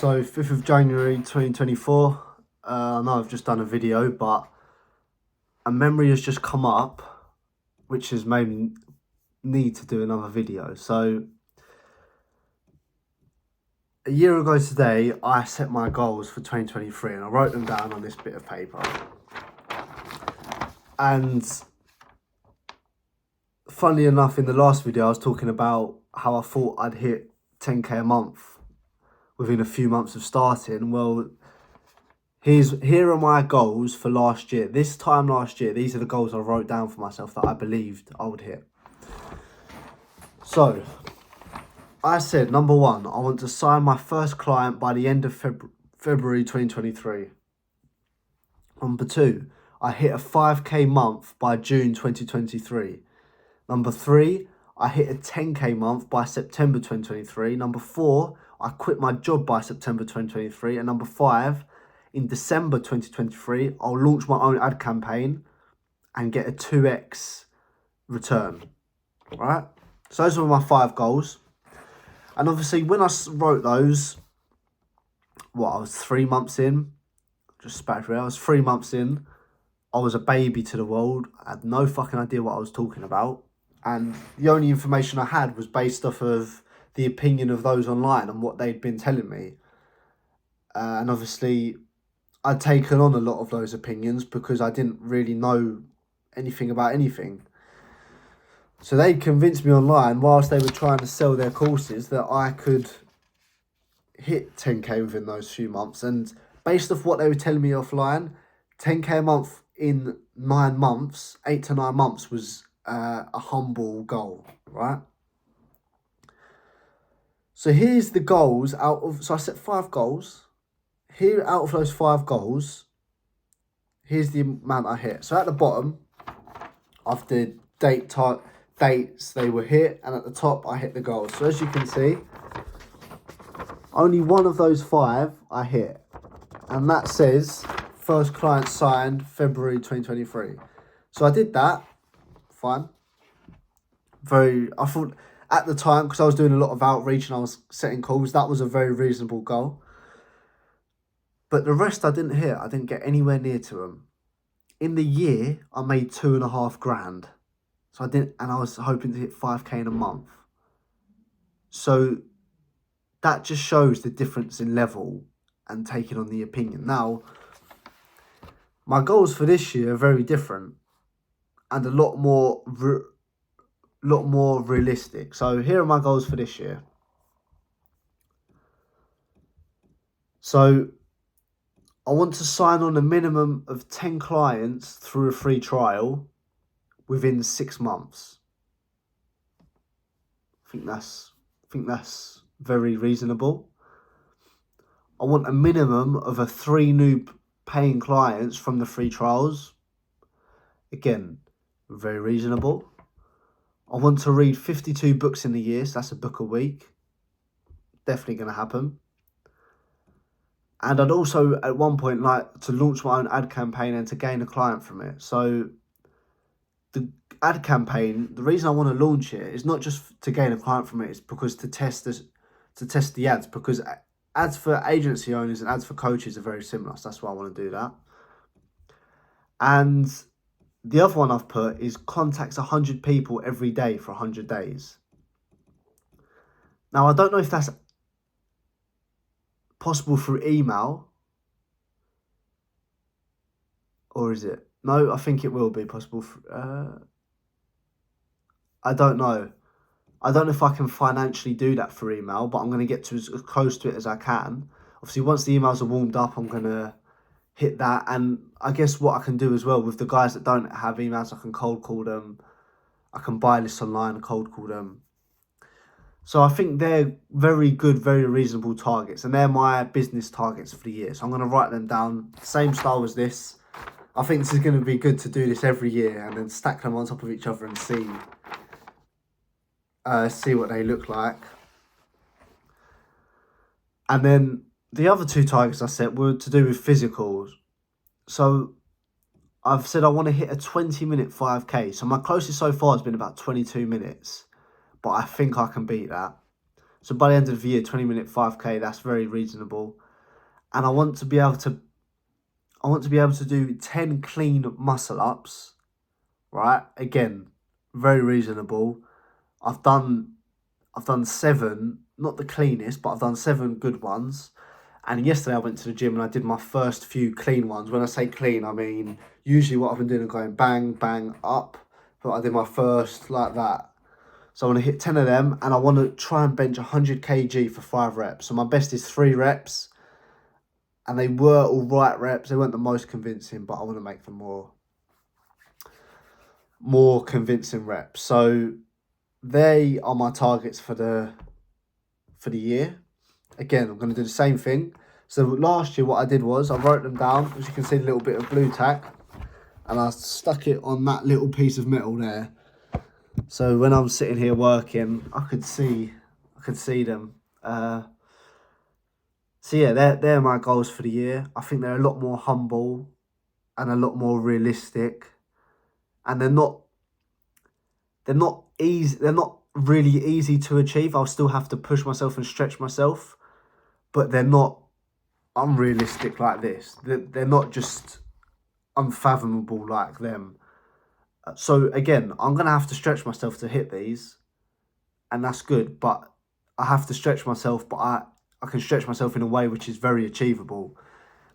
So 5th of January 2024, I know I've just done a video, but a memory has just come up, which has made me need to do another video. So a year ago today, I set my goals for 2023 and I wrote them down on this bit of paper. And funnily enough, in the last video, I was talking about how I thought I'd hit 10k a month within a few months of starting. Well, here are my goals for last year. This time last year, these are the goals I wrote down for myself that I believed I would hit. So, I said, number one, I want to sign my first client by the end of February 2023. Number two, I hit a 5k month by June 2023. Number three, I hit a 10k month by September 2023. Number four, I quit my job by September 2023. And number five, in December 2023, I'll launch my own ad campaign and get a 2x return, right? So those were my 5 goals. And obviously when I wrote those, I was 3 months in, just spat through it, I was 3 months in, I was a baby to the world, I had no fucking idea what I was talking about. And the only information I had was based off of the opinion of those online and what they'd been telling me. And obviously, I'd taken on a lot of those opinions because I didn't really know anything about anything. So they convinced me online, whilst they were trying to sell their courses, that I could hit 10k within those few months. And based off what they were telling me offline, 10k a month in 9 months, 8 to 9 months was a humble goal, right? So here's the goals so I set 5 goals. Here, out of those 5 goals, here's the amount I hit. So at the bottom, I've did dates they were hit, and at the top, I hit the goals. So as you can see, only one of those 5 I hit. And that says, first client signed, February 2023. So I did that. Fine. I thought at the time, because I was doing a lot of outreach and I was setting calls, that was a very reasonable goal. But the rest I didn't hit. I didn't get anywhere near to them. In the year, I made 2.5 grand. So and I was hoping to hit 5k in a month. So that just shows the difference in level and taking on the opinion. Now, my goals for this year are very different and a lot more realistic. So here are my goals for this year. So I want to sign on a minimum of 10 clients through a free trial within 6 months. I think that's very reasonable. I want a minimum of 3 new paying clients from the free trials. Again, very reasonable. I want to read 52 books in a year, so that's a book a week. Definitely going to happen. And I'd also, at one point, like to launch my own ad campaign and to gain a client from it. So the ad campaign, the reason I want to launch it is not just to gain a client from it, it's because to test the ads, because ads for agency owners and ads for coaches are very similar. So that's why I want to do that. And the other one I've put is contacts 100 people every day for 100 days. Now, I don't know if that's possible through email. Or is it? No, I think it will be possible. I don't know. I don't know if I can financially do that for email, but I'm going to get to as close to it as I can. Obviously, once the emails are warmed up, I'm going to hit that. And I guess what I can do as well with the guys that don't have emails, I can cold call them. I can buy lists online and cold call them. So I think they're very good, very reasonable targets. And they're my business targets for the year. So I'm going to write them down. Same style as this. I think this is going to be good to do this every year and then stack them on top of each other and see what they look like. And then the other 2 targets I set were to do with physicals. So I've said I want to hit a 20-minute 5k. So my closest so far has been about 22 minutes. But I think I can beat that. So by the end of the year, 20-minute 5K, that's very reasonable. And I want to be able to do 10 clean muscle ups, right? Again, very reasonable. I've done 7, not the cleanest, but I've done 7 good ones. And yesterday I went to the gym and I did my first few clean ones. When I say clean, I mean usually what I've been doing is going bang, bang, up. But I did my first like that. So I want to hit 10 of them and I want to try and bench 100 kg for 5 reps. So my best is 3 reps. And they were all right reps. They weren't the most convincing, but I want to make them more convincing reps. So they are my targets for the year. Again, I'm going to do the same thing. So last year, what I did was I wrote them down. As you can see, a little bit of blue tack, and I stuck it on that little piece of metal there. So when I'm sitting here working, I could see them. So yeah, they're my goals for the year. I think they're a lot more humble and a lot more realistic, and they're not easy. They're not really easy to achieve. I'll still have to push myself and stretch myself, but they're not unrealistic like this. They're not just unfathomable like them. So again, I'm gonna have to stretch myself to hit these, and that's good. But I have to stretch myself, but I can stretch myself in a way which is very achievable.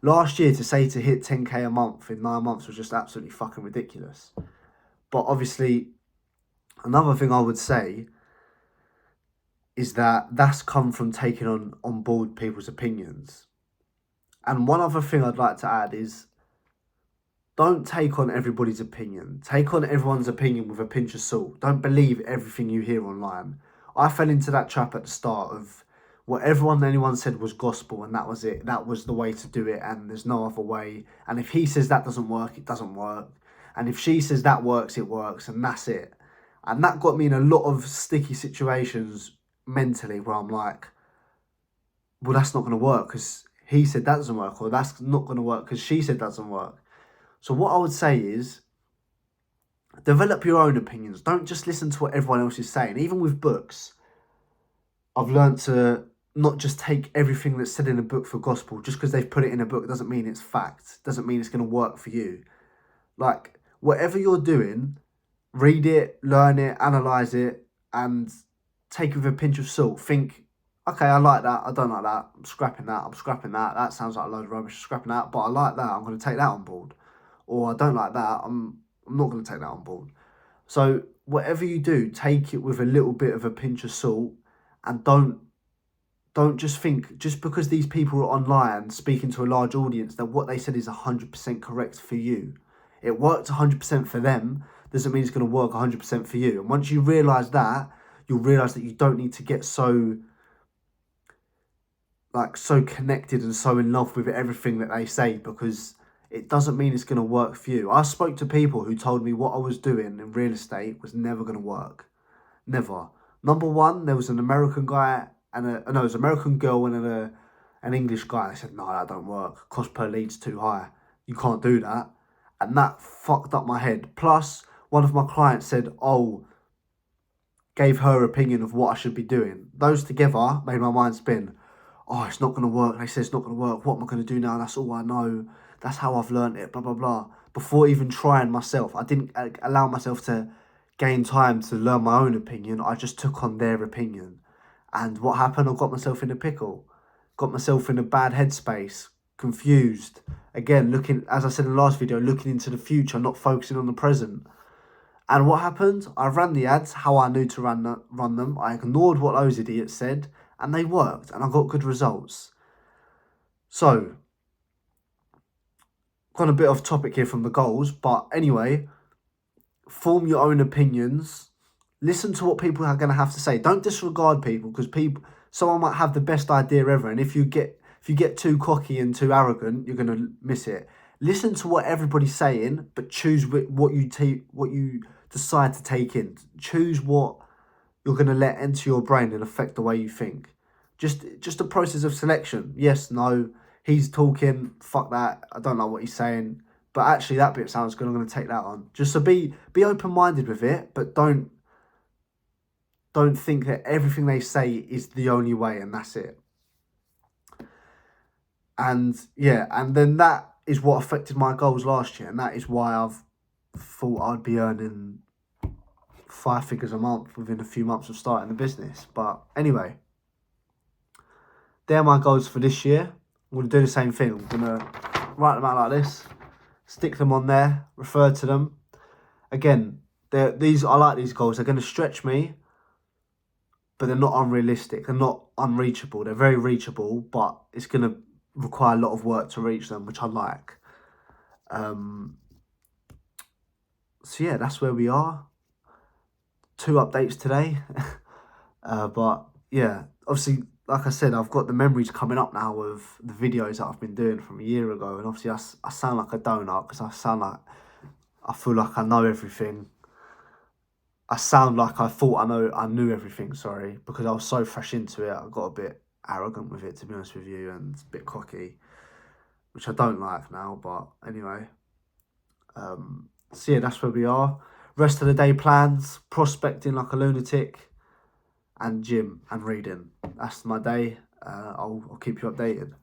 Last year, to hit 10k a month in 9 months was just absolutely fucking ridiculous. But obviously, another thing I would say is that that's come from taking on board people's opinions. And one other thing I'd like to add is don't take on everybody's opinion. Take on everyone's opinion with a pinch of salt. Don't believe everything you hear online. I fell into that trap at the start of what anyone said was gospel and that was it. That was the way to do it and there's no other way. And if he says that doesn't work, it doesn't work. And if she says that works, it works, and that's it. And that got me in a lot of sticky situations mentally where I'm like, well, that's not going to work because he said that doesn't work, or that's not going to work because she said that doesn't work. So what I would say is develop your own opinions. Don't just listen to what everyone else is saying. Even with books, I've learned to not just take everything that's said in a book for gospel. Just because they've put it in a book doesn't mean it's fact. Doesn't mean it's going to work for you. Like, whatever you're doing, read it, learn it, analyse it, and take it with a pinch of salt. Think, okay, I like that, I don't like that, I'm scrapping that, that sounds like a load of rubbish, I'm scrapping that, but I like that, I'm going to take that on board. Or I don't like that, I'm not going to take that on board. So whatever you do, take it with a little bit of a pinch of salt, and don't just think, just because these people are online speaking to a large audience, that what they said is 100% correct for you. It worked 100% for them, doesn't mean it's going to work 100% for you. And once you realise that, you'll realise that you don't need to get so connected and so in love with everything that they say, because it doesn't mean it's going to work for you. I spoke to people who told me what I was doing in real estate was never going to work. Never. Number one, there was an American guy and it was an American girl and an English guy. They said, no, that don't work. Cost per lead's too high. You can't do that. And that fucked up my head. Plus, one of my clients said, gave her opinion of what I should be doing. Those together made my mind spin. Oh, it's not going to work. They said it's not going to work. What am I going to do now? That's all I know. That's how I've learned it, blah, blah, blah. Before even trying myself, I didn't allow myself to gain time to learn my own opinion. I just took on their opinion. And what happened? I got myself in a pickle. Got myself in a bad headspace. Confused. Again, looking, as I said in the last video, looking into the future, not focusing on the present. And what happened? I ran the ads how I knew to run them. I ignored what those idiots said, and they worked, and I got good results. So, gone a bit off topic here from the goals, but anyway, form your own opinions. Listen to what people are going to have to say. Don't disregard people, because someone might have the best idea ever, and if you get too cocky and too arrogant, you're going to miss it. Listen to what everybody's saying, but choose what you decide to take in. Choose what you're going to let into your brain and affect the way you think. Just a process of selection. Yes, no, he's talking, fuck that, I don't know what he's saying, but actually that bit sounds good, I'm going to take that on. Just so be open-minded with it, but don't don't think that everything they say is the only way and that's it. And yeah, and then that is what affected my goals last year, and that is why I've thought I'd be earning 5 figures a month within a few months of starting the business. But anyway, they're my goals for this year. I'm going to do the same thing. I'm going to write them out like this, stick them on there, refer to them. Again, I like these goals. They're going to stretch me, but they're not unrealistic. They're not unreachable. They're very reachable, but it's going to require a lot of work to reach them, which I like. So yeah, that's where we are. 2 updates today. But yeah, obviously, like I said, I've got the memories coming up now of the videos that I've been doing from a year ago. And obviously I sound like a donut because I feel like I know everything. I sound like I thought I knew everything, sorry, because I was so fresh into it. I got a bit arrogant with it, to be honest with you, and a bit cocky, which I don't like now, but anyway. So yeah, that's where we are. Rest of the day plans, prospecting like a lunatic, and gym and reading. That's my day. I'll keep you updated.